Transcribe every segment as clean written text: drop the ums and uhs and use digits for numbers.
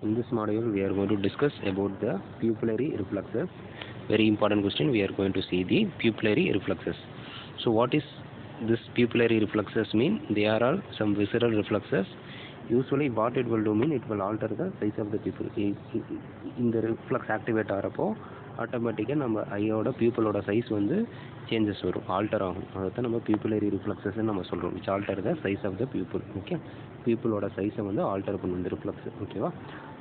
In this module, we are going to discuss about the pupillary reflexes. Very important question. We are going to see the pupillary reflexes. So, what is this pupillary reflexes mean? They are all some visceral reflexes. Usually, what it will do mean it will alter the size of the pupil. In the reflex activate ஆகிறப்போ ஆட்டோமேட்டிக்காக நம்ம ஐயோட பியூப்பிளோட size வந்து changes வரும், alter ஆகும். அதை தான் நம்ம பியூப்பிலரி ரிஃப்ளெக்ஸஸ்ன்னு நம்ம சொல்கிறோம். Which alter the size of the pupil. Okay, பியூப்பிளோட சைஸை வந்து ஆல்டர் பண்ணும் இந்த ரிஃப்ளெக்ஸ். ஓகேவா?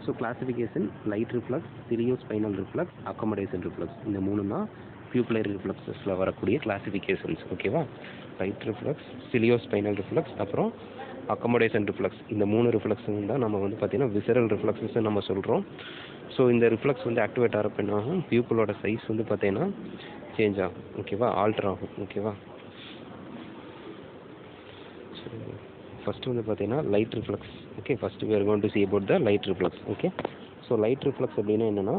So classification light reflex, ciliospinal reflex, accommodation reflex. இந்த மூணு தான் பியூப்பிலரி ரிஃப்ளெக்ஸஸில் வரக்கூடிய கிளாசிஃபிகேஷன்ஸ். ஓகேவா? லைட் ரிஃப்ளெக்ஸ், சிலியோஸ்பைனல் ரிஃப்ளெக்ஸ், அப்புறம் அக்கமடேஷன் ரிஃப்ளெக்ஸ். இந்த மூணு ரிஃப்ளெக்ஸும் தான் நம்ம வந்து பார்த்திங்கன்னா விசரல் ரிஃப்ளெக்ஸஸ் நம்ம சொல்கிறோம். ஸோ இந்த ரிஃப்ளெக்ஸ் வந்து ஆக்டிவேட் ஆகிறப்ப என்ன ஆகும்? பியூப்பிளோட சைஸ் வந்து பார்த்திங்கன்னா சேஞ்ச் ஆகும். ஓகேவா? ஆல்டர் ஆகும். ஓகேவா? ஸோ ஃபஸ்ட்டு வந்து பார்த்திங்கன்னா light reflex. Okay, first we are going to see about the light reflex. Okay, so light reflex அப்படின்னா என்னென்னா,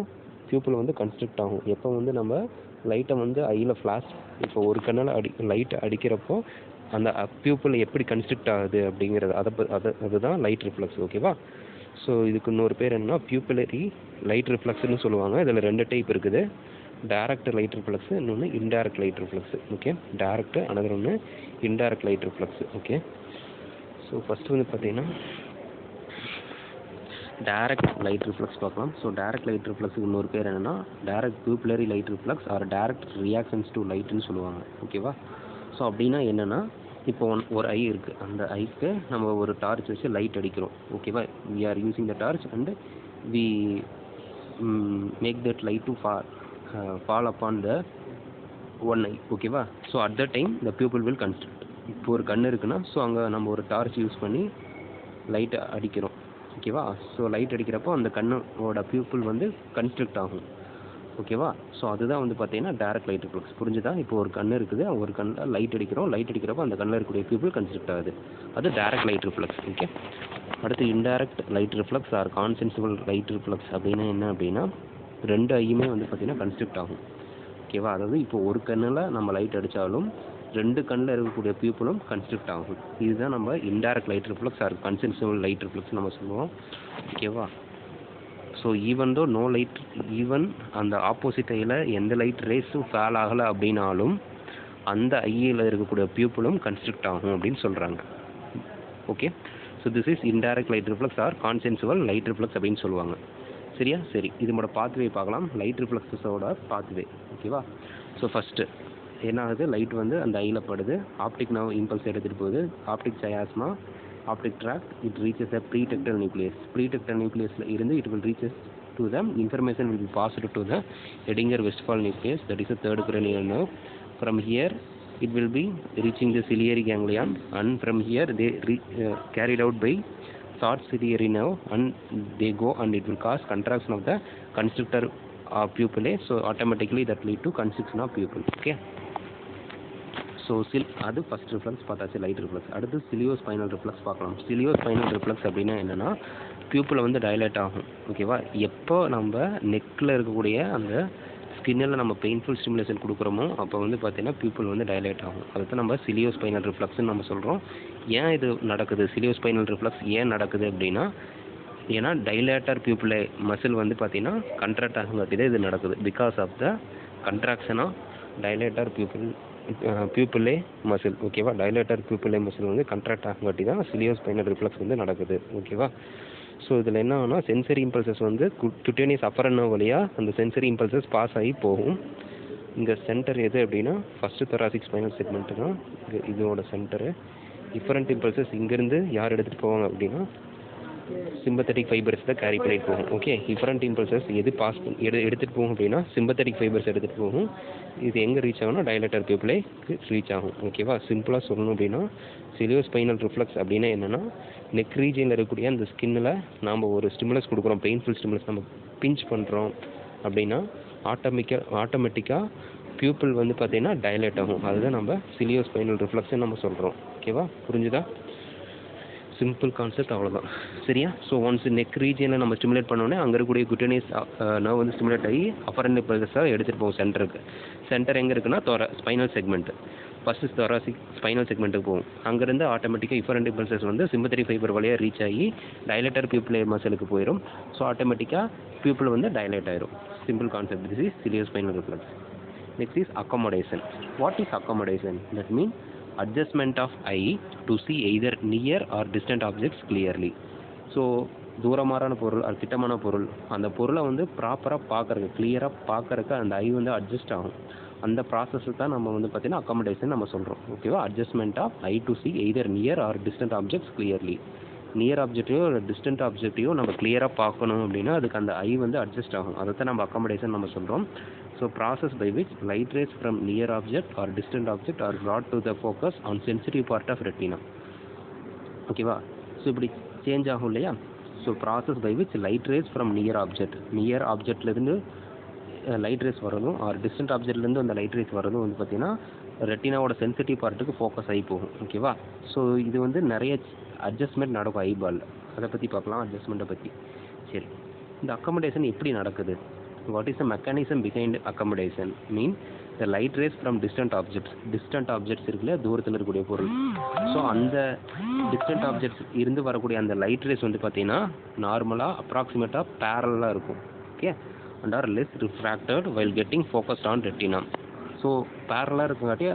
பியூப்பிள் வந்து கன்ஸ்ட்ரக்ட் ஆகும். எப்போ வந்து நம்ம லைட்டை வந்து ஐயில் ஃப்ளாஷ், இப்போ ஒரு கண்ணால் லைட் அடிக்கிறப்போ அந்த பியூப்பிள் எப்படி கன்ஸ்ட்ரக்ட் ஆகுது அப்படிங்கிறது அதுதான் லைட் ரிஃப்ளெக்ஸ். ஓகேவா? ஸோ இதுக்கு இன்னொரு பேர் என்னன்னா பியூப்பிலரி லைட் ரிஃப்ளெக்ஸ்னு சொல்லுவாங்க. இதில் 2 டைப் இருக்குது. டைரக்ட் லைட் ரிஃப்ளெக்ஸ், இன்னொன்று indirect light reflex. Okay, direct, another ஒன்று indirect light reflex. Okay, so first வந்து பார்த்தீங்கன்னா டைரக்ட் லைட் ரிஃப்ளெக்ஸ் பார்க்கலாம். ஸோ டைரக்ட் லைட் ரிஃப்ளெக்ஸுக்கு இன்னொரு பேர் என்னென்னா direct pupillary light reflex or direct reactions to லைட்னு சொல்லுவாங்க. ஓகேவா? ஸோ அப்படின்னா என்னென்னா, இப்போ ஒரு ஐ இருக்குது. அந்த ஐக்கு நம்ம ஒரு டார்ச் வச்சு லைட் அடிக்கிறோம். ஓகேவா? We are using the torch and we make that light to fall upon the one eye. ஓகேவா? So at the time the pupil will construct. இப்போ ஒரு கண் இருக்குன்னா, ஸோ அங்கே நம்ம ஒரு டார்ச் யூஸ் பண்ணி லைட்டை அடிக்கிறோம். ஓகேவா? ஸோ லைட் அடிக்கிறப்போ அந்த கண்ணோட பியூப்பிள் வந்து கன்ஸ்ட்ரக்ட் ஆகும். ஓகேவா? ஸோ அதுதான் வந்து பார்த்தீங்கன்னா டைரக்ட் லைட் ரிஃப்ளெக்ஸ். புரிஞ்சுதா? இப்போ ஒரு கண் இருக்குது, ஒரு கண்ணில் லைட் அடிக்கிறோம். லைட் அடிக்கிறப்போ அந்த கண்ணில் இருக்கக்கூடிய பியூப்பிள் கன்ஸ்ட்ரக்ட் ஆகுது. அது டைரக்ட் லைட் ரிஃப்ளெக்ஸ். ஓகே, அடுத்து indirect light reflex or consensual light reflex அப்படின்னா என்ன அப்படின்னா, 2 ஐயுமே வந்து பார்த்தீங்கன்னா கன்ஸ்ட்ரக்ட் ஆகும். ஓகேவா? அதாவது இப்போ ஒரு கண்ணில் நம்ம லைட் அடித்தாலும் 2 கண்ணில் இருக்கக்கூடிய பியூப்பிளும் கன்ஸ்ட்ரக்ட் ஆகும். இதுதான் நம்ம indirect light reflex or consensual light reflex நம்ம சொல்லுவோம். ஓகேவா? So even though no light, even அந்த ஆப்போசிட் ஐயில் எந்த லைட் ரேஸும் ஃபேல் ஆகலை அப்படின்னாலும் அந்த ஐயில் இருக்கக்கூடிய பியூப்பிளும் கன்ஸ்ட்ரக்ட் ஆகும் அப்படின்னு சொல்கிறாங்க. Okay, so this is indirect light reflex or consensual light reflex அப்படின்னு சொல்லுவாங்க. சரியா? சரி, இதோட பாத்வே பார்க்கலாம். லைட் ரிஃப்ளெக்ஸஸோட பாத்வே. ஓகேவா? ஸோ ஃபஸ்ட்டு என்ன ஆகுது? லைட் வந்து அந்த ஐயில் படுது. ஆப்டிக் நர்வ் இம்பல்ஸ் எடுத்துகிட்டு போகுது. Optic chiasma, optic tract, it reaches the pretectal nucleus. Pretectal nucleus இருந்து it will reaches to the information will be passed to the Edinger-Westphal nucleus, that is the third cranial nerve. From here it will be reaching the ciliary ganglion, and from here they carried out by short ciliary nerve, and they go and it will cause contraction of the constrictor pupillae. So automatically that lead to constriction of pupil. Okay, so அது first reflex பார்த்தாச்சு, light reflex. அடுத்து சிலியோஸ்பைனல் reflex பார்க்கலாம். சிலியோஸ்பைனல் reflex அப்படின்னா என்னென்னா, pupil வந்து dilate ஆகும். ஓகேவா? எப்போ நம்ம நெக்கில் இருக்கக்கூடிய அந்த ஸ்கின்னில் நம்ம பெயின்ஃபுல் ஸ்டிமுலேஷன் கொடுக்குறோமோ அப்போ வந்து பார்த்தீங்கன்னா பியூப்பிள் வந்து டைலேட் ஆகும். அதுதான் நம்ம சிலியோஸ்பைனல் ரிஃப்ளெக்ஸ்ன்னு நம்ம சொல்கிறோம். ஏன் இது நடக்குது? சிலியோஸ்பைனல் ரிஃப்ளெக்ஸ் ஏன் நடக்குது அப்படின்னா, ஏன்னா டைலேட்டர் பியூப்பிளே மசில் வந்து பார்த்தீங்கன்னா கண்ட்ராக்ட் ஆகுங்காட்டி இது நடக்குது. Because of the contraction of dilator pupillae muscle. ஓகேவா? டைலேட்டர் பியூப்பிளே மசில் வந்து கண்ட்ராக்ட் ஆகுங்காட்டி தான் சிலியோஸ்பைனல் ரிஃப்ளெக்ஸ் வந்து நடக்குது. ஓகேவா? ஸோ இதில் என்ன ஆகுனா, சென்சரி இம்பல்சஸ் வந்து குட்டேனியஸ் அப்பர் நர்வ் வழியாக அந்த சென்சரி இம்பல்சஸ் பாஸ் ஆகி போகும். இந்த சென்டர் எது அப்படின்னா ஃபஸ்ட்டு thoracic ஸ்பைனல் செக்மெண்ட்டு தான் இதோட சென்டரு. டிஃபரண்ட் இம்பல்சஸ் இங்கேருந்து யார் எடுத்துகிட்டு போவாங்க அப்படின்னா சிம்பத்தட்டிக் ஃபைபர்ஸ் தான் கேரி பண்ணிட்டு போகும். ஓகே, டிஃபரண்ட் இம்பல்சஸ் எது பாஸ் எடுத்துகிட்டு போகும் அப்படின்னா சிம்பத்தட்டிக் ஃபைபர்ஸ் எடுத்துகிட்டு போகும். இது எங்கே ரீச் ஆகும்னா டைலேட்டர் பியூப்பிளேக்கு ரீச் ஆகும். ஓகேவா? சிம்பிளாக சொல்லணும் அப்படின்னா சிலியோஸ்பைனல் ரிஃப்ளெக்ஸ் அப்படின்னா என்னென்னா, நெக் ரீஜனில் இருக்கக்கூடிய அந்த ஸ்கின்னில் நாம் ஒரு ஸ்டிமுலஸ் கொடுக்குறோம், பெயின்ஃபுல் ஸ்டிமுலஸ் நம்ம பிஞ்ச் பண்ணுறோம் அப்படின்னா ஆட்டோமேட்டிக்காக பியூப்பிள் வந்து பார்த்திங்கன்னா டைலேட் ஆகும். அதுதான் நம்ம சிலியோஸ்பைனல் ரிஃப்ளெக்ஸ்ன்னு நம்ம சொல்கிறோம். ஓகேவா? புரிஞ்சுதா? சிம்பிள் கான்செப்ட் அவ்வளோதான். சரியா? ஸோ ஒன்ஸ் நெக் ரீஜியனில் நம்ம ஸ்டிமுலேட் பண்ணோடனே அங்கே இருக்கக்கூடிய குட்டேனியஸ் நர்வ் வந்து ஸ்டிமுலேட் ஆகி அப்பரண்ட் பல்ஸாக எடுத்துகிட்டு போகும் சென்டருக்கு. சென்டர் எங்கே இருக்குன்னா spinal segment. First thoracic spinal செக்மெண்ட்டுக்கு போகும். அங்கேருந்து ஆட்டோமேட்டிக்காக இஃபரண்ட் இம்பல்சஸ் வந்து சிம்பத்தரி ஃபைபர் வழியாக ரீச் ஆகி டைலேட்டர் பியூப்பிள் மசிலுக்கு போயிடும். ஸோ ஆட்டோமேட்டிக்காக பியூப்பிள் வந்து டைலேட் ஆயிரும். Simple concept. This is ciliospinal reflex. Next is accommodation. What is accommodation? That means adjustment of eye to see either near or distant objects clearly. So தூரமான பொருள் அது கிட்டமான பொருள் அந்த பொருளை வந்து ப்ராப்பராக பார்க்குறதுக்கு கிளியராக பார்க்குறதுக்கு அந்த ஐ வந்து அட்ஜஸ்ட் ஆகும். அந்த ப்ராசஸ் தான் நம்ம வந்து பார்த்தீங்கன்னா அக்காமடேஷன் நம்ம சொல்கிறோம். ஓகேவா? Adjustment of eye to see either near or distant objects clearly. Near ஆப்ஜெக்டையோ இல்லை டிஸ்டன்ட் ஆப்ஜெக்டையோ நம்ம கிளியராக பார்க்கணும் அப்படின்னா அதுக்கு அந்த ஐ வந்து அட்ஜஸ்ட் ஆகும். அதை தான் நம்ம அக்காமடேஷன் நம்ம சொல்கிறோம். So process by which light rays from near object or distant object or brought to the focus on sensitive part of retina. ஓகேவா? ஸோ இப்படி சேஞ்ச் ஆகும் இல்லையா? So process by which light rays from near ஆப்ஜெக்ட்லேருந்து light rays வரதும் or distant ஆப்ஜெக்ட்லேருந்து அந்த light rays வரதும் வந்து பார்த்திங்கன்னா ரெட்டினாவோட சென்சிட்டிவ் பார்ட்டுக்கு ஃபோக்கஸ் ஆகி போகும். ஓகேவா? ஸோ இது வந்து நிறைய அட்ஜஸ்ட்மெண்ட் நடக்கும் ஐபாலில். அதை பற்றி பார்க்கலாம், அட்ஜஸ்ட்மெண்ட்டை பற்றி. சரி, இந்த அக்கமடேஷன் எப்படி நடக்குது? What is the mechanism behind accommodation? Mean the light rays from distant objects இருக்குல்ல, தூரத்தில் இருக்கக்கூடிய பொருள். ஸோ அந்த டிஸ்டன்ட் ஆப்ஜெக்ட்ஸ் இருந்து வரக்கூடிய அந்த லைட் ரேஸ் வந்து பார்த்தீங்கன்னா நார்மலாக அப்ராக்சிமேட்டாக பேரலாக இருக்கும். Okay, and are less refracted while getting focused on retina. So பேரலாக இருக்கங்காட்டி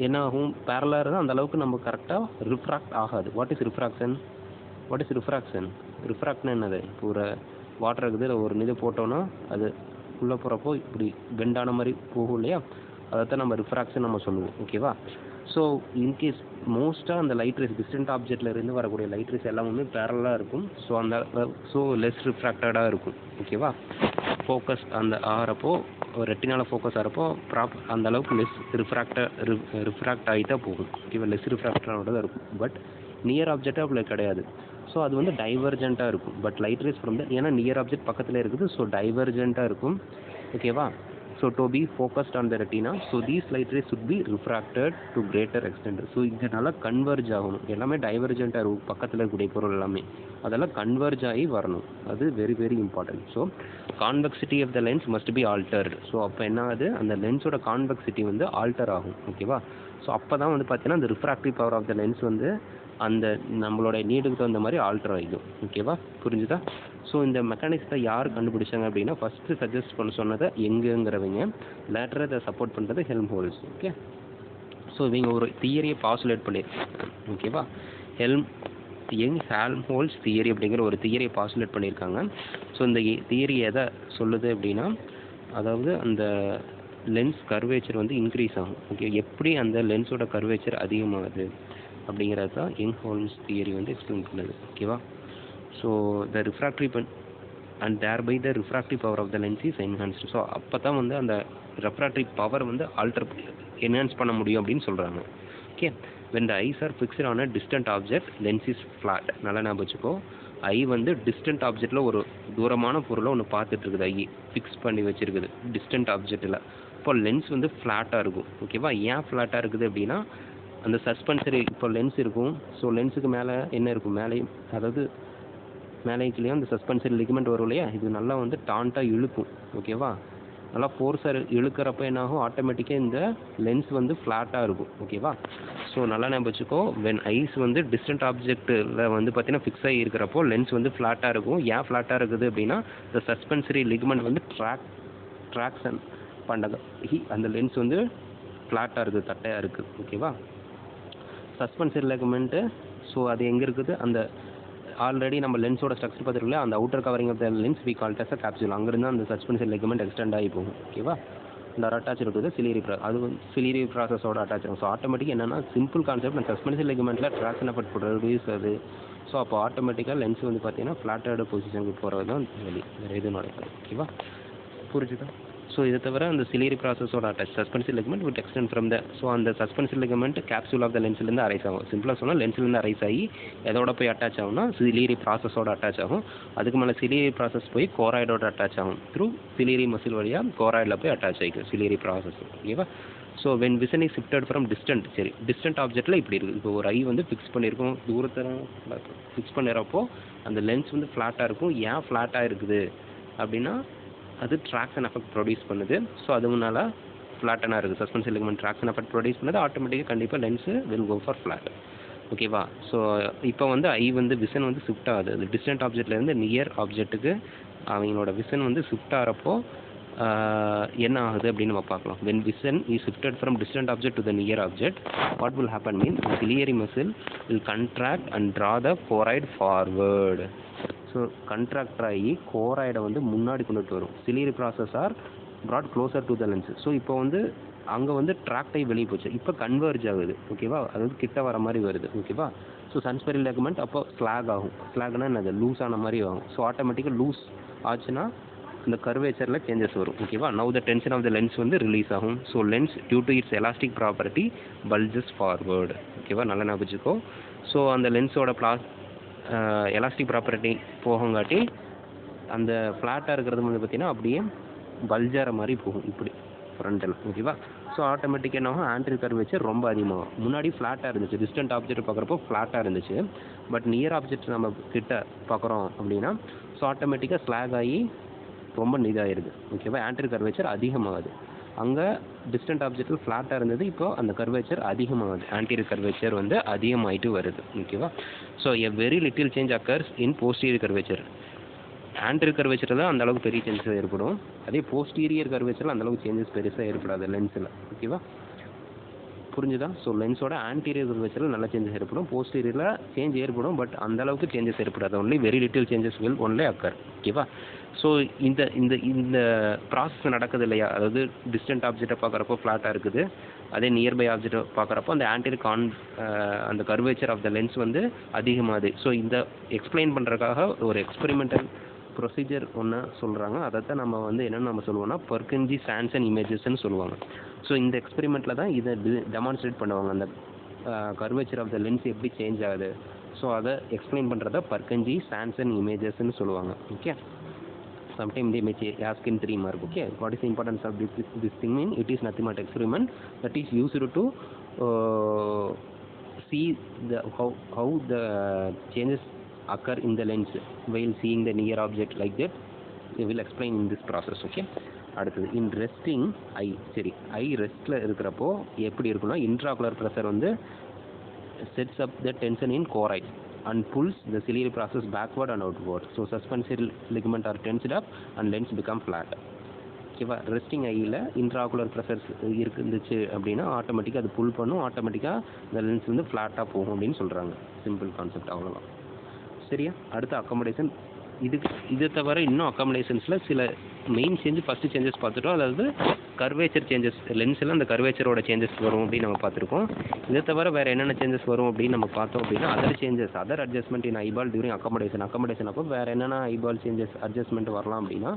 என்ன ஆகும்? பேரலாக இருந்தால் அந்த அளவுக்கு நம்ம கரெக்டாக ரிஃப்ராக்ட் ஆகாது. What is refraction? ரிஃப்ராக்ட்னா என்னது? இப்போ ஒரு வாட்டர் இருக்குது, இல்லை ஒரு இது போட்டோன்னா அது உள்ளே போகிறப்போ இப்படி பெண்டான மாதிரி போகும் இல்லையா? அதைத்தான் நம்ம ரிஃப்ராக்ஷன் நம்ம சொல்லுவோம். ஓகேவா? ஸோ இன்கேஸ் மோஸ்ட்டாக அந்த லைட் ரேஸ் டிஸ்டன்ட் ஆப்ஜெக்டில் இருந்து வரக்கூடிய லைட் ரேஸ் எல்லாமே பேரலாக இருக்கும். ஸோ லெஸ் ரிஃப்ராக்டடாக இருக்கும். ஓகேவா? ஃபோக்கஸ் அந்த ஆகிறப்போ ரெட்டினால ஃபோக்கஸ் ஆகிறப்போ அந்த அளவுக்கு லெஸ் ரிஃப்ராக்ட் ஆகிட்டா போகும். ஓகேவா? லெஸ் ரிஃப்ராக்டடாக தான் இருக்கும். பட் நியர் ஆப்ஜெக்டாக அப்படி கிடையாது. ஸோ அது வந்து டைவர்ஜென்ட்டாக இருக்கும். பட் லைட் ரேஸ் ஃப்ரம் ஏன்னா நியர் ஆப்ஜெக்ட் பக்கத்தில் இருக்குது, ஸோ டைவர்ஜென்ட்டாக இருக்கும். ஓகேவா? So to be focused on the retina, so these light race should be refracted to greater extend. So இதனால கன்வர்ஜ் ஆகணும். எல்லாமே டைவர்ஜென்ட்டாக இருக்கும். பக்கத்தில் இருக்கக்கூடிய பொருள் எல்லாமே அதெல்லாம் கன்வர்ஜ் ஆகி வரணும். அது very very important. So convexity of the lens must be altered. So அப்போ என்ன ஆகுது? அந்த லென்ஸோட கான்வெக்சிட்டி வந்து ஆல்டர் ஆகும். ஓகேவா? ஸோ அப்போ தான் வந்து பார்த்தீங்கன்னா அந்த refractive power of the lens வந்து அந்த நம்மளோட நீடுக்கு தகுந்த மாதிரி ஆல்டர் ஆகிடும். ஓகேவா? புரிஞ்சுதா? ஸோ இந்த மெக்கானிக்ஸை யார் கண்டுபிடிச்சாங்க அப்படின்னா ஃபஸ்ட்டு சஜஸ்ட் பண்ண சொன்னதை எங்கேங்கிறவங்க, லேட்டராக இதை சப்போர்ட் பண்ணுறது ஹெல்ம்ஹோல்ட்ஸ். ஓகே, ஸோ இவங்க ஒரு தியரியை பாசுலேட் பண்ணியிருக்காங்க. ஓகேவா? ஹெல்ம்ஹோல்ட்ஸ் தியரி அப்படிங்கிற ஒரு தியரியை பாசுலேட் பண்ணியிருக்காங்க. ஸோ இந்த தியரி எதை சொல்லுது அப்படின்னா, அதாவது அந்த லென்ஸ் கர்வேச்சர் வந்து இன்க்ரீஸ் ஆகும். ஓகே, எப்படி அந்த லென்ஸோட கர்வேச்சர் அதிகமாகுது அப்படிங்கிறது தான் ஹெல்ம்ஹோல்ட்ஸ் தியரி வந்து எக்ஸ்பிளைன் பண்ணுது. ஓகேவா? So the refractive and thereby the refractive power of the lens is enhanced. So அப்போ தான் வந்து அந்த ரெஃப்ராக்டிவ் பவர் வந்து என்ஹான்ஸ் பண்ண முடியும் அப்படின்னு சொல்கிறாங்க. Okay, when the eyes are fixed on a distant object, lens is flat. நல்லா ஞாபகம் வச்சுக்கோ. ஐ வந்து டிஸ்டன்ட் ஆப்ஜெக்டில் ஒரு தூரமான பொருளை ஒன்று பார்த்துட்டு இருக்குது, ஐ ஃபிக்ஸ் பண்ணி வச்சுருக்குது டிஸ்டன்ட் ஆப்ஜெக்டில். இப்போ லென்ஸ் வந்து ஃப்ளாட்டாக இருக்கும். ஓகேவா? ஏன் ஃப்ளாட்டாக இருக்குது அப்படின்னா அந்த சஸ்பென்சரி இப்போ லென்ஸ் இருக்கும். ஸோ லென்ஸுக்கு மேலே என்ன இருக்கும்? மேலேயும் அதாவது மேலேயும் அந்த சஸ்பென்சரி லிகமெண்ட் வரும் இல்லையா? இது நல்லா வந்து டான்ட்டாக இழுக்கும். ஓகேவா? நல்லா ஃபோர்ஸாக இழுக்கிறப்ப என்ன ஆகும்? ஆட்டோமேட்டிக்காக இந்த லென்ஸ் வந்து ஃப்ளாட்டாக இருக்கும். ஓகேவா? ஸோ நல்லா ஞாபகம் வச்சுக்கோ. வென் ஐஸ் வந்து டிஸ்டன்ட் ஆப்ஜெக்டில் வந்து பார்த்தீங்கன்னா ஃபிக்ஸ் ஆகி இருக்கிறப்போ லென்ஸ் வந்து ஃப்ளாட்டாக இருக்கும். ஏன் ஃப்ளாட்டாக இருக்குது அப்படின்னா இந்த சஸ்பென்சரி லிகமெண்ட் வந்து ட்ராக்ஷன் பண்ணது அந்த லென்ஸ் வந்து ஃப்ளாட்டாக இருக்குது, தட்டையாக இருக்குது. ஓகேவா? சஸ்பென்சரி லிகமெண்ட்டு ஸோ அது எங்கே இருக்குது? அந்த ஆல்ரெடி நம்ம லென்ஸோட ஸ்ட்ரக்சர் பார்த்துருக்கல, அந்த outer covering of the lens we called as a capsule. அங்கேருந்து அந்த சஸ்பென்சரி லிகமெண்ட் எக்ஸ்டெண்ட் ஆகி போகும். ஓகேவா? இந்த அட்டாச் இருக்குது சிலியரி அது சிலியரி ப்ராசஸோட அட்டாச் ஆகும். ஸோ ஆட்டோமேட்டிக்காக என்னென்னா சிம்பிள் கான்செப்ட், அந்த சஸ்பென்சரி லிகமெண்ட்டில் ட்ராக்ஷன் எஃபெக்ட் ப்ரொடியூஸ் அது. ஸோ அப்போ ஆட்டோமேட்டிக்காக லென்ஸ் வந்து பார்த்தீங்கன்னா ஃப்ளாட்டட் பொசிஷனுக்கு போகிறது தான் வழி, வேறு எதுவும் நடக்காது. ஓகேவா? புரிஞ்சுதா? ஸோ இதை தவிர அந்த சிலியரி ப்ராசஸோட attach suspensory ligament with extend from the so அந்த suspensory ligament capsule of the லென்ஸ்லேருந்து அரைஸ் ஆகும். சிம்பிளாக சொன்னால் லென்ஸ்லேருந்து அரைஸ் ஆகி எதோட போய் அட்டாச் ஆகும்னா சிலியரி ப்ராசஸோட அட்டாச் ஆகும். அதுக்கு மேலே சிலியரி ப்ராசஸ் போய் கோராய்டோட அட்டாச் ஆகும். த்ரூ சிலியரி மசில் வழியாக கோராய்டில் போய் அட்டாச் ஆகிக்கும் சிலியரி ப்ராசஸ். ஓகேவா? So when vision is shifted from distant, சரி டிஸ்டன்ட் ஆப்ஜெக்ட்டில் இப்படி இருக்குது. இப்போ ஒரு ஐ வந்து ஃபிக்ஸ் பண்ணியிருக்கோம், தூரத்தில் ஃபிக்ஸ் பண்ணுறப்போ அந்த லென்ஸ் வந்து ஃப்ளாட்டாக இருக்கும். ஏன் ஃப்ளாட்டாக இருக்குது அப்படின்னா அது ட்ராக்ஷன் எஃபெக்ட் ப்ரொடியூஸ் பண்ணுது. ஸோ அதுனால ஃப்ளாட்டனாக இருக்குது. Suspension ligament traction effect produce பண்ணுது. ஆட்டோமேட்டிக்காக கண்டிப்பாக lens will go for flat. ஓகேவா? ஸோ இப்போ வந்து ஐ வந்து விசன் வந்து ஷிஃப்ட் ஆகுது. அது டிஸ்டன்ட் ஆப்ஜெக்ட்லேருந்து நியர் ஆப்ஜெக்ட்டுக்கு அவங்களோட விசன் வந்து ஷிஃப்ட் ஆகிறப்போ என்ன ஆகுது அப்படின்னு நம்ம பார்க்கலாம். when vision is shifted from distant object to the near object, what will happen means the ciliary muscle will contract and draw the choroid forward. So contractor ஆகி கோராய்டை வந்து முன்னாடி கொண்டுட்டு வரும். Ciliary process are brought closer to the lens. So இப்போ வந்து அங்கே வந்து ட்ராக்ட் ஆகி வெளியே போச்சு, இப்போ கன்வர்ஜ் ஆகுது. ஓகேவா? அதாவது கிட்ட வர மாதிரி வருது. ஓகேவா? ஸோ சன்ஸ்பெரில் லெக்மெண்ட் அப்போ ஸ்லாக் ஆகும். ஸ்லாக்னா என்னது? லூஸ் ஆன மாதிரி ஆகும். ஸோ ஆட்டோமேட்டிக்காக லூஸ் ஆச்சுன்னா இந்த கர்வேச்சரில் சேஞ்சஸ் வரும். ஓகேவா? Now the tension of the lens வந்து ரிலீஸ் ஆகும். So lens due to its elastic property bulges forward. ஓகேவா? நல்லா ஞாபகம் வச்சுக்கோ. ஸோ அந்த லென்ஸோட எலாஸ்டிக் ப்ராப்பர்ட்டி போகங்காட்டி அந்த ஃப்ளாட்டாக இருக்கிறது வந்து பார்த்திங்கன்னா அப்படியே பல்ஜார மாதிரி போகும் இப்படி ஃப்ரண்டில். ஓகேவா? ஸோ ஆட்டோமேட்டிக்காக என்ன ஆகும்? ஆன்ட்ரி கர்வேச்சர் ரொம்ப அதிகமாகும். முன்னாடி ஃப்ளாட்டாக இருந்துச்சு, டிஸ்டன்ட் ஆப்ஜெக்ட் பார்க்குறப்போ ஃப்ளாட்டாக இருந்துச்சு. பட் நியர் ஆப்ஜெக்ட் நம்ம கிட்ட பார்க்குறோம் அப்படின்னா ஸோ ஆட்டோமேட்டிக்காக ஸ்லாக் ஆகி ரொம்ப இதாகிடுது. ஓகேவா? ஆன்ட்ரி கர்வேச்சர் அதிகமாகுது. அங்கே டிஸ்டன்ட் ஆப்ஜெக்டில் ஃப்ளாட்டாக இருந்தது, இப்போ அந்த கர்வேச்சர் அதிகமாகுது. ஆன்டீரியர் கர்வேச்சர் வந்து அதிகமாகிட்டு வருது. ஓகேவா? So a very little change occurs in posterior curvature. Anterior கர்வேச்சரில் தான் அந்தளவுக்கு பெரிய சேஞ்சஸ் ஏற்படும். அதே போஸ்டீரியர் கர்வேச்சரில் அந்தளவுக்கு சேஞ்சஸ் பெருசாக ஏற்படாது லென்ஸில். ஓகேவா? புரிஞ்சுதா? ஸோ லென்ஸோட ஆன்டீரியர் கர்வேச்சரில் நல்ல சேஞ்சஸ் ஏற்படும், போஸ்டீரியரில் சேஞ்ச் ஏற்படும், பட் அந்தளவுக்கு சேஞ்சஸ் ஏற்படாது. Only very little changes will only occur. ஓகேவா? ஸோ இந்த இந்த இந்த ப்ராசஸ் நடக்குது இல்லையா? அதாவது டிஸ்டன்ட் ஆப்ஜெக்டை பார்க்குறப்போ ஃப்ளாட்டாக இருக்குது, அதே நியர்பை ஆப்ஜெக்டை பார்க்குறப்போ அந்த ஆன்டீரியர் அந்த கர்வேச்சர் ஆஃப் த லென்ஸ் வந்து அதிகமாகுது. ஸோ இந்த எக்ஸ்பிளைன் பண்ணுறதுக்காக ஒரு எக்ஸ்பெரிமெண்டல் ப்ரொசீஜர் ஒன்று சொல்கிறாங்க. அதைத்தான் நம்ம வந்து என்னென்னு நம்ம சொல்லுவோம்னா பர்கின்ஜி சான்சன் இமேஜஸ்ன்னு சொல்லுவாங்க. ஸோ இந்த எக்ஸ்பெரிமெண்ட்டில் தான் இதை டெமான்ஸ்ட்ரேட் பண்ணுவாங்க, அந்த கர்வேச்சர் ஆஃப் த லென்ஸ் எப்படி சேஞ்ச் ஆகுது. ஸோ அதை எக்ஸ்பிளைன் பண்ணுறத பர்கின்ஜி சான்சன் இமேஜஸ்ன்னு சொல்லுவாங்க. Okay, sometime they may ask in 3 mark. Okay, what is the importance of this thing mean? It is nothing but experiment that is used to see the how the changes occur in the lens while seeing the near object, like that we will explain in this process. Okay, அடுத்தது in resting eye. சரி, ஐ ரெஸ்ட்டில் இருக்கிறப்போ எப்படி இருக்குன்னா intraocular pressure வந்து sets up the tension in choroid and pulls the ciliary process backward and outward. So suspensory ligament are tensed up and lens become flat. ஓகேவா? Resting ஐயில் intraocular pressures இருந்துச்சு அப்படின்னா ஆட்டோமேட்டிக்காக அது புல் பண்ணும், ஆட்டோமேட்டிக்காக இந்த லென்ஸ் வந்து ஃப்ளாட்டாக போகும் அப்படின்னு சொல்கிறாங்க. சிம்பிள் கான்செப்ட், அவ்வளோதான். சரியா? அடுத்த அக்காமடேஷன். இதை தவிர இன்னும் அக்காமடேஷன்ஸில் சில மெயின் சேஞ்சு ஃபஸ்ட்டு சேஞ்சஸ் பார்த்துட்டோம். அதாவது கர்வேச்சர் சேஞ்சஸ், லென்ஸில் அந்த கர்வேச்சரோட சேஞ்சஸ் வரும் அப்படின்னு நம்ம பார்த்துருக்கோம். இதை தவிர வேறு என்னென்ன சேஞ்சஸ் வரும் அப்படின்னு நம்ம பார்த்தோம் அப்படின்னா அதர் சேஞ்சஸ், அதர் அட்ஜஸ்ட்மெண்ட் இன் ஐபால் டியூரிங் அக்காமடேஷன் அப்போ வேறு என்னென்ன ஐபால் சேஞ்சஸ் அட்ஜஸ்ட்மெண்ட் வரலாம் அப்படின்னா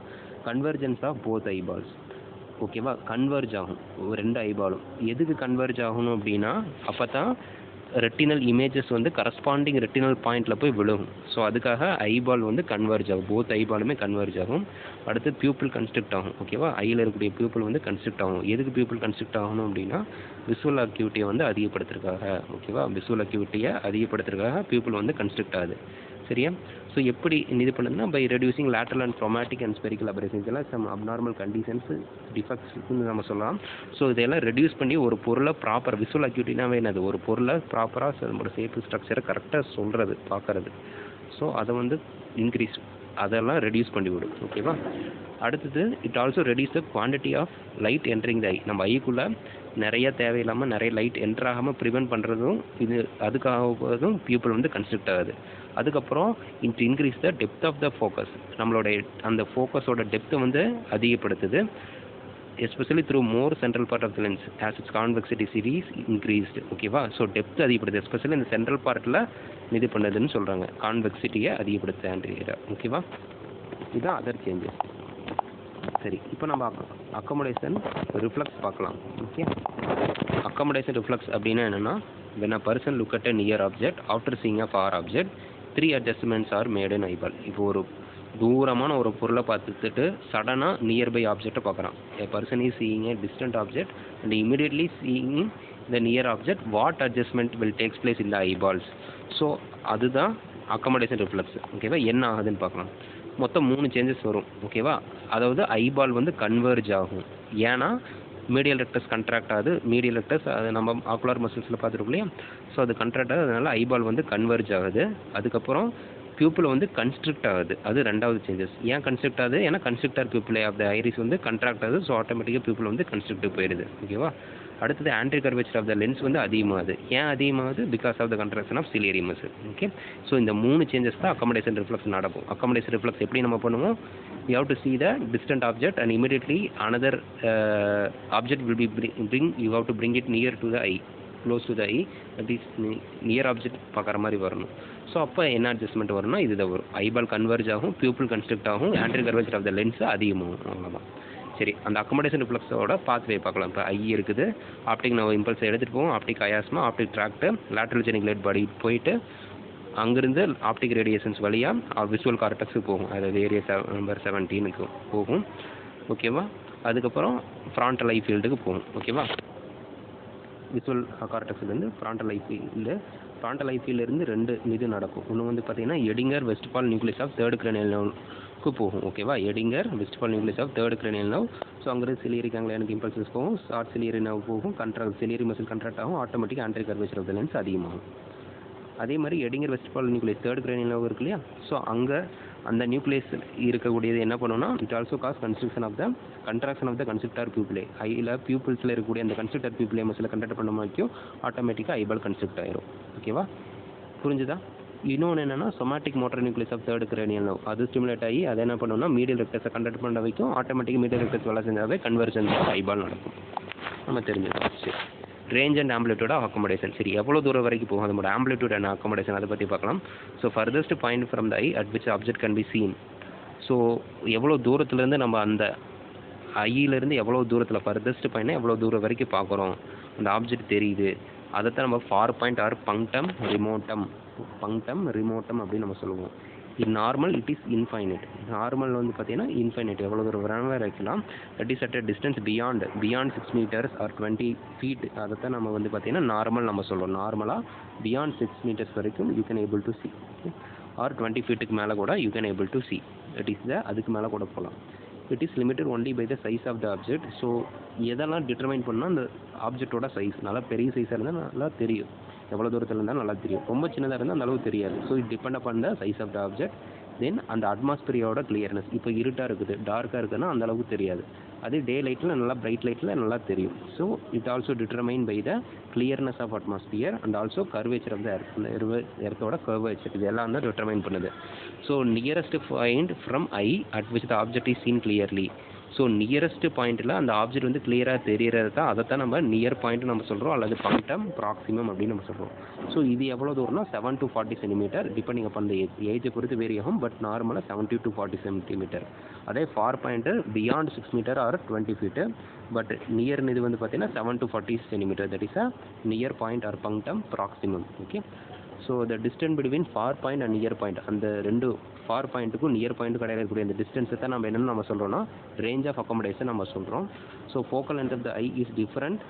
கன்வர்ஜென்ஸ் ஆஃப் போத் ஐபால்ஸ். ஓகேவா? கன்வர்ஜ் ஆகும் ரெண்டு ஐபாலும். எதுக்கு கன்வர்ஜ் ஆகணும் அப்படின்னா அப்போ தான் ரெட்டினல் இமேஜஸ் வந்து கரஸ்பாண்டிங் ரெட்டினல் பாயிண்டில் போய் விழுகும். ஸோ அதுக்காக ஐபால் வந்து கன்வர்ஜ் ஆகும், போத் ஐபாலுமே கன்வர்ஜ் ஆகும். அடுத்து பியூப்பிள் கன்ஸ்ட்ரக்ட் ஆகும். ஓகேவா? ஐயில் இருக்கக்கூடிய பியூப்பிள் வந்து கன்ஸ்ட்ரக்ட் ஆகும். எதுக்கு பியூப்பிள் கன்ஸ்ட்ரக்ட் ஆகணும் அப்படின்னா விசுவல் அக்யூட்டியை வந்து அதிகப்படுத்துறதுக்காக. ஓகேவா? விசுவல் அக்யூட்டியை அதிகப்படுத்துறதுக்காக பியூப்பிள் வந்து கன்ஸ்ட்ரக்ட் ஆகுது. சரியா? ஸோ எப்படி இது பண்ணுதுன்னா by reducing lateral and chromatic and spherical aberrations, இதெல்லாம் சம் அப்நார்மல் கண்டிஷன்ஸ் டிஃபெக்ட்ஸ்னு நம்ம சொல்லலாம். ஸோ இதெல்லாம் ரெடியூஸ் பண்ணி ஒரு பொருளை ப்ராப்பர் விசுவல் அக்யூட்டினாவே என்னது, ஒரு பொருளை ப்ராப்பராக நம்மளோட ஷேப்பு ஸ்ட்ரக்சரை கரெக்டாக சொல்கிறது பார்க்குறது. ஸோ அதை வந்து இன்க்ரீஸ், அதெல்லாம் ரெடியூஸ் பண்ணி விடும். ஓகேவா? அடுத்தது it also reduce the quantity of light entering the eye. நம்ம ஐக்குள்ளே நிறைய தேவையில்லாமல் நிறைய லைட் என்ட்ரு ஆகாமல் ப்ரிவென்ட் பண்ணுறதும் இது அதுக்காகவும் பியூப்பிள் வந்து கன்ஸ்ட்ரக்ட் ஆகுது. அதுக்கப்புறம் it increase the depth of the focus, நம்மளோட அந்த ஃபோக்கஸோட டெப்த்தை வந்து அதிகப்படுத்துது. Especially through more central part of the lens as its convexity series increased. ஓகேவா? ஸோ டெப்த் அதிகப்படுது, எஸ்பெஷலி இந்த சென்ட்ரல் பார்ட்டில் இது பண்ணுதுன்னு சொல்கிறாங்க, கான்வெக்சிட்டியை அதிகப்படுத்து ஆன்டீரியராக. ஓகேவா? இதுதான் அதர் சேஞ்சஸ். சரி, இப்போ நம்ம அக்கமடேஷன் ரிஃப்ளெக்ஸ் பார்க்கலாம். ஓகே, அக்கமடேஷன் ரிஃப்ளெக்ஸ் அப்படின்னா என்னென்னா when a person look at a near object after seeing a far object 3 adjustments are made in eyeball. இப்போ ஒரு தூரமான ஒரு பொருளை பார்த்துட்டு சடனாக நியர்பை ஆப்ஜெக்டை பார்க்குறான். a person is seeing a distant object and immediately seeing the near object, what adjustment will takes place in the eyeballs? So அதுதான் அக்கமடேஷன் ரிஃப்ளெக்ஸ். ஓகேவா, என்ன ஆகுதுன்னு பார்க்கலாம். மொத்தம் 3 சேஞ்சஸ் வரும். ஓகேவா, அதாவது ஐபால் வந்து கன்வர்ஜ் ஆகும். ஏன்னா மீடியல் ரெக்டஸ் கண்ட்ராக்ட் ஆகுது. மீடியல் ரெக்டஸ் அது நம்ம ஆக்குலர் மசில்ஸில் பார்த்துருக்கோம் இல்லையா, ஸோ அது கண்ட்ராக்ட் ஆகுது. அதனால் ஐபால் வந்து கன்வர்ஜ் ஆகுது. அதுக்கப்புறம் பியூப்பிள் வந்து கன்ஸ்ட்ரிக்ட் ஆகுது. அது 2வது சேஞ்சஸ். ஏன் கன்ஸ்ட்ரிக்ட் ஆகுது? ஏன்னா constrictor pupil of the iris வந்து கண்ட்ராக்ட் ஆகுது. ஸோ ஆட்டோமேட்டிக்காக பியூப்பிள் வந்து கன்ஸ்ட்ரிக்ட் போயிடுது. ஓகேவா, அடுத்தது anterior curvature of the lens வந்து அதிகமாகுது. ஏன் அதிகமாகுது? Because of the contraction of ciliary muscle. Okay, so இந்த 3 சேஞ்சஸ் தான் அக்கமடேஷன் ரிஃப்ளெக்ஸ் நடக்கும். அக்கமடேஷன் ரிஃப்ளெக்ஸ் எப்படி நம்ம பண்ணுவோம்? You have to see the distant object and immediately another object will be you have to bring it near to the eye, close to the eye, that is near object பார்க்குற மாதிரி வரணும். So அப்போ என்ன adjustment வரும்னா இதுதான் வரும். Eyeball converge ஆகும், pupil constrict ஆகும், ஆன்ட்ரி கர்வேச்சர் ஆஃப் த லென்ஸ் அதிகமாகும். அவ்வளோதான். சரி, அந்த அக்கமடேஷன் ரிஃப்ளெக்ஸோட பாத்வே பார்க்கலாம். இப்போ ஐ இருக்குது, ஆப்டிக் நம்ம இம்பல்ஸை எடுத்துகிட்டு போவோம், optic chiasma, optic tract, lateral geniculate body போயிட்டு அங்கேருந்து ஆப்டிக் ரேடியேஷன்ஸ் வழியாக விசுவல் கார்டெக்ஸுக்கு போகும். அதாவது ஏரியா நம்பர் 17க்கு போகும். ஓகேவா, அதுக்கப்புறம் ஃப்ரான்டல் ஐ ஃபீல்டுக்கு போகும். ஓகேவா, விசுவல் கார்டெக்ஸ்லேருந்து frontal eye field. Frontal eye ஃபீல்டிலேருந்து 2 இது நடக்கும். ஒன்று வந்து பார்த்தீங்கன்னா Edinger Westphal nucleus of 3rd cranial nerve போகும். ஓகேவா, Edinger Westphal nucleus of 3rd cranial nerve. So அங்கிருந்து சிலியரி கேங்லியானிக் இம்பல்சஸ் போகும், ஷார்ட் சிலியரி நர்வ் போகும், சிலியரி மசில் கண்ட்ராக்ட் ஆகும், automatic anterior curvature of the lens அதிகமாகும். அதே மாதிரி Edinger Westphal nucleus 3rd cranial nerve இருக்கு இல்லையா, ஸோ அங்கே அந்த நியூக்ளியஸ் இருக்கக்கூடியது என்ன பண்ணுன்னா, it also cause constriction of the contraction of the constrictor பியூப்பிளே. ஐயில் பியூப்பிள்ஸில் இருக்கக்கூடிய அந்த கன்ஸ்ட்ரக்டர் பியூப்பிளே மசில் கண்ட்ராக்ட் பண்ண மாதிரிக்கும் ஆட்டோமேட்டிக்காக ஐபால் கன்ஸ்ட்ரக்ட் ஆயிரும். ஓகேவா, புரிஞ்சுதா? இன்னொன்று என்னென்னா somatic motor nucleus of 3rd cranial nerve, அது ஸ்டிமுலேட் ஆகி அதை என்ன பண்ணுன்னா மீடியல் ரெக்டஸை கண்ட்ராக்ட் பண்ண வைக்கும். ஆட்டோமேட்டிக் மீடியல் ரெக்டஸ் வேலை செஞ்சாவே கன்வர்ஜன்ஸ் ஆஃப் ஐபால் நடக்கும். நம்ம தெரிஞ்சுக்கலாம். சரி, range and amplitude of accommodation. சரி, எவ்வளோ தூரம் வரைக்கும் போகும் அதோட ஆம்பிளிட்யூட் அண்ட் அக்கமடேஷன், அதை பற்றி பார்க்கலாம். So farthest point from the I at which object can be seen. So எவ்வளோ தூரத்துலேருந்து நம்ம அந்த ஐயிலேருந்து எவ்வளோ தூரத்தில் ஃபர்தஸ்ட் பாயிண்ட்னா எவ்வளோ தூரம் வரைக்கும் பார்க்குறோம், அந்த ஆப்ஜெக்ட் தெரியுது, அதைத்தான் நம்ம far point or punctum remotum அப்படின்னு நம்ம சொல்லுவோம். In normal it is infinite. Normal வந்து பார்த்தீங்கன்னா இன்ஃபைனைட், எவ்வளோ தூரம் வேணாலும் வைக்கலாம். That is at a distance beyond 6 meters or 20 feet. அதைத்தான் நம்ம வந்து பார்த்தீங்கன்னா நார்மல் நம்ம சொல்கிறோம். நார்மலாக பியாண்ட் 6 meters வரைக்கும் you can able to see, or 20 feetக்கு மேலே கூட you can able to see. That is அதுக்கு மேலே கூட போகலாம். It is limited only by the size of the object. So எதெல்லாம் டிட்டர்மைன் பண்ணால் அந்த ஆப்ஜெக்டோட சைஸ் நல்லா பெரிய சைஸாக இருந்தால் நல்லா தெரியும், எவ்வளோ தூரத்தில் இருந்தாலும் நல்லா தெரியும். ரொம்ப சின்னதாக இருந்தால் அந்த அளவு தெரியாது. So it depend upon the size of the object. Then அந்த அட்மாஸ்பியரோட கிளியர்னஸ். இப்போ இருட்டாக இருக்குது, டார்க்காக இருக்குதுன்னா அந்த அளவுக்கு தெரியாது. அதே டே லைட்டில் நல்லா பிரைட் லைட்டில் நல்லா தெரியும். So it also determine by the clearness of atmosphere and also curvature of the earth. அந்த எர்த்தோட கர்வேச்சர் இது எல்லாம் தான் டிட்டர்மைன் பண்ணுது. So nearest point from eye at which the object is seen clearly. So nearest பாயிண்ட்டில் அந்த object வந்து கிளியராக தெரியறது தான், அதைத்தான் நம்ம நியர் பாயிண்ட் நம்ம சொல்கிறோம், அல்லது பங்க்டம் ப்ராக்சிமம் அப்படின்னு நம்ம சொல்கிறோம். ஸோ இது எவ்வளோ தூரம்னா 7 to 40 centimeter depending upon the ஏஜை பொறுத்து வேரி ஆகும். பட் நார்மலாக 70 to 40 centimeter. அதே far point beyond 6 meter or 20 feet. But near இது வந்து பார்த்தீங்கன்னா 7 to 40 centimeter. That is a near point or punctum proximum. Okay, so the distance between far point and near point, அந்த 2 for பாயிண்ட்டுக்கும் near point கிடையாது இருக்கக்கூடிய அந்த டிஸ்டன்ஸை தான் நம்ம என்னென்னு நம்ம சொல்கிறோம்னா ரேஞ்ச் ஆஃப் அக்கமடேஷன் நம்ம சொல்கிறோம். So focal length of the eye is different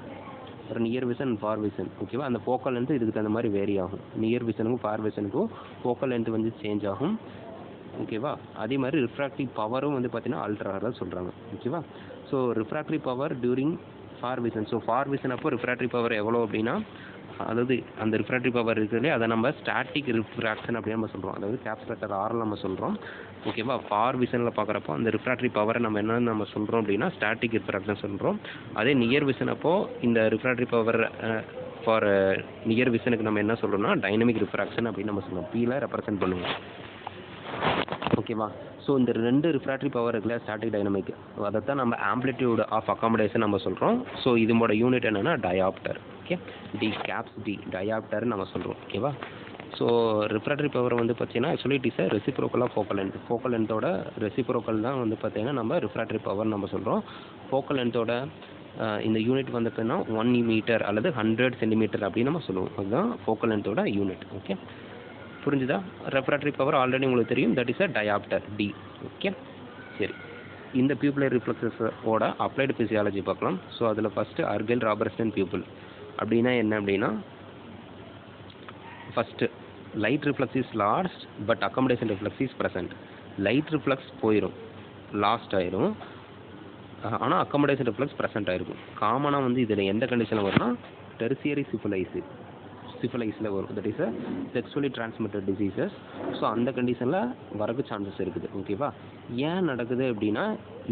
ஒரு near vision and far vision. ஓகேவா, அந்த ஃபோக்கல் லென்த் இதுக்கு தகுந்த மாதிரி வேரி ஆகும். நியர் விஷனுக்கும் ஃபார் விஷனுக்கும் ஃபோக்கல் லென்த் வந்து சேஞ்ச் ஆகும். ஓகேவா, அதே மாதிரி ரிஃப்ராக்டிவ் பவரும் வந்து பார்த்தீங்கன்னா ஆல்ட்ராக சொல்கிறாங்க. ஓகேவா, so refractive power during for vision. So for vision அப்போ ரிஃப்ராக்டிவ் பவர் எவ்வளோ அப்படின்னா, அதாவது அந்த ரிஃப்ராக்டிவ் பவர் இருக்குல்லையே அதை நம்ம ஸ்டாட்டிக் ரிஃப்ராக்ஷன் அப்படின்னு நம்ம சொல்கிறோம். அதாவது கேப்ஸ் லெட்டர் ஆரில் நம்ம சொல்கிறோம். ஓகேவா, ஃபார் விஷனில் பார்க்குறப்போ அந்த ரிஃப்ராக்டிவ் பவரை நம்ம என்னென்னு நம்ம சொல்கிறோம் அப்படின்னா ஸ்டாட்டிக் ரிஃப்ராக்ஷன் சொல்கிறோம். அதே நியர் விஷன் அப்போ இந்த ரிஃப்ராக்டிவ் பவர் ஃபார் நியர் விஷனுக்கு நம்ம என்ன சொல்கிறோம்னா டைனமிக் ரிஃப்ராக்ஷன் அப்படின்னு நம்ம சொல்கிறோம். பீல ரெப்ரசென்ட் பண்ணுவோம். ஓகேவா, ஸோ இந்த 2 ரிஃப்ராக்டிவ் பவர் இருக்குல்ல ஸ்டாட்டிக் டைனமிக், அதை தான் நம்ம ஆம்ப்ளிடியூட் ஆஃப் அக்காமடேஷன் நம்ம சொல்கிறோம். ஸோ இதோட யூனிட் என்னென்னா டயாப்டர். ஓகே, டி டயாப்டர்னு நம்ம சொல்கிறோம். ஓகேவா, ஸோ ரிஃப்ராக்டிவ் பவர் வந்து பார்த்தீங்கன்னா actually it is reciprocal of focal length. Focal லென்த்தோட ரெசிப்ரோக்கல் தான் வந்து பார்த்தீங்கன்னா நம்ம ரிஃப்ராக்டிவ் பவர் நம்ம சொல்கிறோம். ஃபோக்கல் லென்த்தோட இந்த யூனிட் வந்து பார்த்தீங்கன்னா 1 meter அல்லது 100 centimeter அப்படின்னு நம்ம சொல்லுவோம். அதுதான் ஃபோக்கல் லென்த்தோட யூனிட். ஓகே, புரிஞ்சுதா? ரெஃப்ராக்டரி பவர் ஆல்ரெடி உங்களுக்கு தெரியும், that is a diopter D. Okay, சரி. இந்த பியூப்புலரி ரிஃப்ளெக்ஸஸோட அப்ளைடு ஃபிசியாலஜி பார்க்கலாம். ஸோ அதில் ஃபஸ்ட்டு அர்கெல் ராபர்ட்சன் பியூப்பிள் அப்படின்னா என்ன அப்படின்னா, first light reflex is lost but accommodation reflex is present. Light reflex போயிடும், லாஸ்ட் ஆயிரும், ஆனால் அக்கமடேஷன் ரிஃப்ளெக்ஸ் ப்ரெசென்ட் ஆகிருக்கும். காமனாக வந்து இதில் எந்த கண்டிஷனில் வரும்னா டெர்சியரி சிஃபிலைஸில் வரும். That is a sexually transmitted diseases. So அந்த கண்டிஷனில் வரக்கு சான்சஸ் இருக்குது. ஓகேவா? ஏன் நடக்குது அப்படின்னா,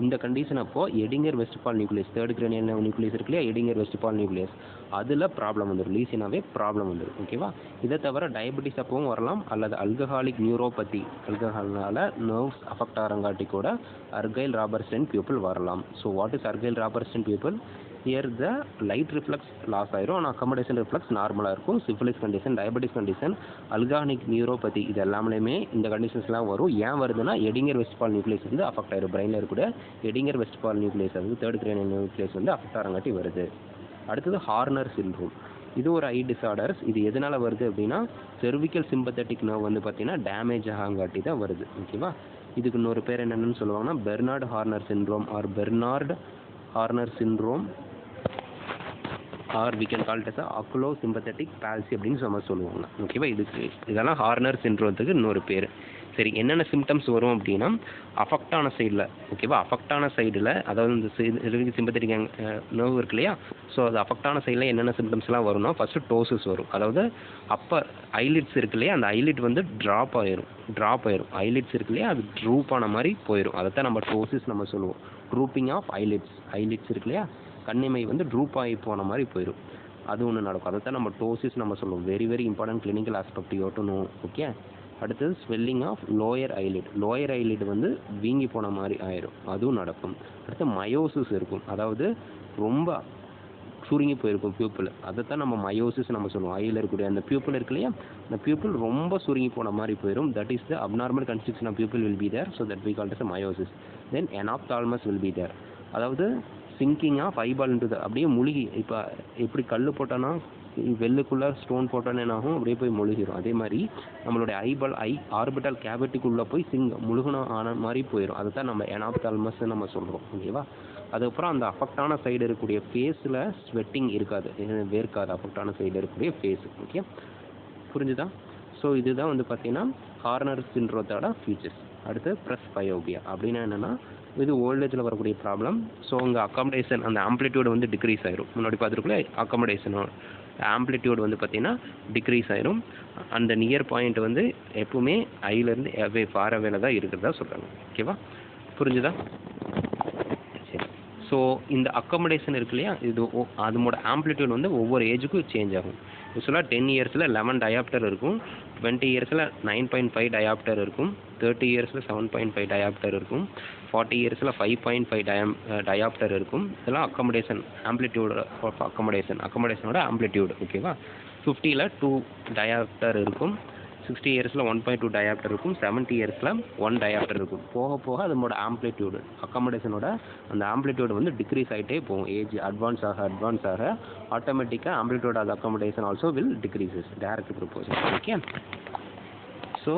இந்த கண்டிஷன் அப்போ எடிங்கர் Westphal nucleus, third cranial nucleus இருக்கு இல்லையா, எடிங்கர் வெஸ்ட்பால் நியூக்ளியஸ், அதில் ப்ராப்ளம் வந்துடும், லீசினாவே ப்ராப்ளம் வந்துடும். ஓகேவா? இதை தவிர டயபெட்டிஸ் அப்பவும் வரலாம், அல்லது அல்கஹாலிக் நியூரோபதி, அல்கஹால்னால நர்வ்ஸ் அஃபெக்ட் ஆகிறங்காட்டி கூட அர்கைல் ராபர்ட்சன் பியூப்பிள் வரலாம். So what is Argyll Robertson pupil? Here the light reflex loss ஆயிரும், ஆனால் அக்கமடேஷன் ரிஃப்ளெக்ஸ் நார்மலாக இருக்கும். Syphilis condition, diabetes condition, alcoholic neuropathy, இது எல்லாமே இந்த கண்டிஷன்ஸ்லாம் வரும். ஏன் வருதுன்னா எடிங்கர் வெஸ்ட்பால் நியூக்ளியஸ் வந்து அஃபெக்ட் ஆயிரும். பிரெயினில் இருக்கக்கூடிய எடிங்கர் வெஸ்ட்பால் நியூக்ளியஸ், அது தேர்ட் கிரேனியல் நியூக்ளியஸ் வந்து அஃபெக்ட் ஆகிறங்காட்டி வருது. அடுத்தது ஹார்னர் சிண்ட்ரோம். இது ஒரு ஐ டிஸார்டர்ஸ். இது எதனால் வருது அப்படின்னா, செர்விக்கல் சிம்பத்தட்டிக் நர்வ் வந்து பார்த்தீங்கன்னா டேமேஜ் ஆகாங்காட்டி தான் வருது. ஓகேவா? இதுக்கு இன்னொரு பேர் என்னென்னு சொல்லுவாங்கன்னா Bernard Horner syndrome or Bernard Horner syndrome, or we can call it as oculo sympathetic palsy அப்படின்னு சொல்லுவாங்க. ஓகேவா? இதெல்லாம் ஹார்னர் சிண்ட்ரோத்துக்கு இன்னொரு பேர். சரி, என்னென்ன சிம்டம்ஸ் வரும் அப்படின்னா, அஃபெக்டான சைடில், ஓகேவா, அஃபெக்டான சைடில், அதாவது இந்த சிம்பத்தட்டிக் நர்வ் இருக்கு இல்லையா, ஸோ அது அஃபெக்டான சைடில் என்னென்ன சிம்டம்ஸ்லாம் வரும்னா, ஃபஸ்ட்டு டோசஸ் வரும். அதாவது அப்பர் ஐலிட்ஸ் இருக்கு இல்லையா, அந்த ஐலிட் வந்து ட்ராப் ஆயிரும். ஐலிட்ஸ் இருக்கு இல்லையா, அது ட்ரூப் ஆன மாதிரி போயிடும். அதைத்தான் நம்ம டோசிஸ் நம்ம சொல்லுவோம். ட்ரூப்பிங் ஆஃப் ஐலிட்ஸ் இருக்கு இல்லையா, கண்ணிமை வந்து ட்ரூப் ஆகி போன மாதிரி போயிடும். அது ஒன்று நடக்கும். அதைத்தான் நம்ம டோசிஸ் நம்ம சொல்லுவோம். Very very important clinical aspect you have to know. Okay. அடுத்தது ஸ்வெல்லிங் ஆஃப் லோயர் ஐலிட் வந்து வீங்கி போன மாதிரி ஆயிரும், அதுவும் நடக்கும். அடுத்து மயோசிஸ் இருக்கும், அதாவது ரொம்ப சுருங்கி போயிருக்கும் பியூப்பிள், அதைத்தான் நம்ம மயோசிஸ் நம்ம சொல்லுவோம். ஐயில் இருக்கக்கூடிய அந்த பியூப்பிள் இருக்கு இல்லையா, அந்த பியூப்பிள் ரொம்ப சுருங்கி போன மாதிரி போயிடும். That is the abnormal constriction of pupil will be there. So that we call it as miosis. Then enophthalmos will be there, அதாவது சிங்கிங் ஆஃப் ஐபால் இன்டு அப்படியே முழுகி, இப்போ எப்படி கல் போட்டோன்னா வெள்ளுக்குள்ளே ஸ்டோன் போட்டோன்னு என்ன ஆகும், அப்படியே போய் முழுகிடும். அதே மாதிரி நம்மளுடைய ஐ ஆர்பிட்டல் கேவிட்டிக்குள்ளே போய் முழுகன ஆன மாதிரி போயிடும். அதை தான் நம்ம எனாப்தால்மஸ் நம்ம சொல்கிறோம். ஓகேவா? அதுக்கப்புறம் அந்த அஃபெக்டான சைடு இருக்கக்கூடிய ஃபேஸில் ஸ்வெட்டிங் இருக்காது, வேர்க்காது, அஃபெக்டான சைடு இருக்கக்கூடிய ஃபேஸ். ஓகே, புரிஞ்சுதா? ஸோ இதுதான் வந்து பார்த்தீங்கன்னா ஹார்னர் சிண்ட்ரோத்தோட ஃபீச்சர்ஸ். அடுத்து ப்ரெஸ் பயோபியா அப்படின்னா என்னென்னா, இது ஓல்டேஜில் வரக்கூடிய ப்ராப்ளம். ஸோ உங்கள் அக்காமடேஷன் அந்த ஆம்ப்ளிடியூட் வந்து டிக்ரீஸ் ஆயிரும். முன்னாடி பார்த்துருக்குள்ள அக்காமடேஷனோட ஆம்ப்ளிடியூட் வந்து பார்த்தீங்கன்னா டிக்ரீஸ் ஆயிரும். அந்த நியர் பாயிண்ட் வந்து எப்பவுமே ஐலேருந்து ஃபார் அவேல தான் இருக்கிறதா சொல்கிறாங்க. ஓகேவா? புரிஞ்சுதா? சரி. ஸோ இந்த அக்காமடேஷன் இருக்கு இல்லையா, இது அதோட ஆம்ப்ளிடியூட் வந்து ஒவ்வொரு ஏஜுக்கும் சேஞ்ச் ஆகும். யூஸ்வலாக 10 இயர்ஸில் 11 டயாப்டர் இருக்கும், 20 இயர்ஸில் 9.5 டயாப்டர் இருக்கும், 30 இயர்ஸில் 7.5 டயாப்டர் இருக்கும், 40 இயர்ஸில் 5.5 டயாப்டர் இருக்கும். இதெல்லாம் அக்காமடேஷன் ஆம்ப்ளிடியூட் ஆஃப் அக்காமடேஷனோட ஆம்ப்ளிடியூட். ஓகேவா? 50ல் 2 டயாப்டர் இருக்கும், 60 இயர்ஸில் 1.2 டயாப்டர் இருக்கும், 70 இயர்ஸில் 1 டயாப்டர் இருக்கும். போக போக அதோட ஆம்ப்ளிடியூடு அக்காமடேஷனோட அந்த ஆம்ப்ளிடியூடு வந்து டிக்ரீஸ் ஆகிட்டே போகும். ஏஜ் அட்வான்ஸ் ஆக ஆட்டோமேட்டிக்காக amplitude of accommodation also will decreases direct proposal. Okay. So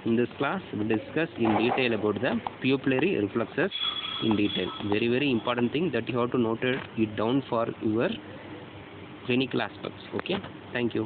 in this class we discuss in detail about the pupillary reflexes in detail. Very very important thing that you have to note it down for your clinical aspects. Okay, thank you.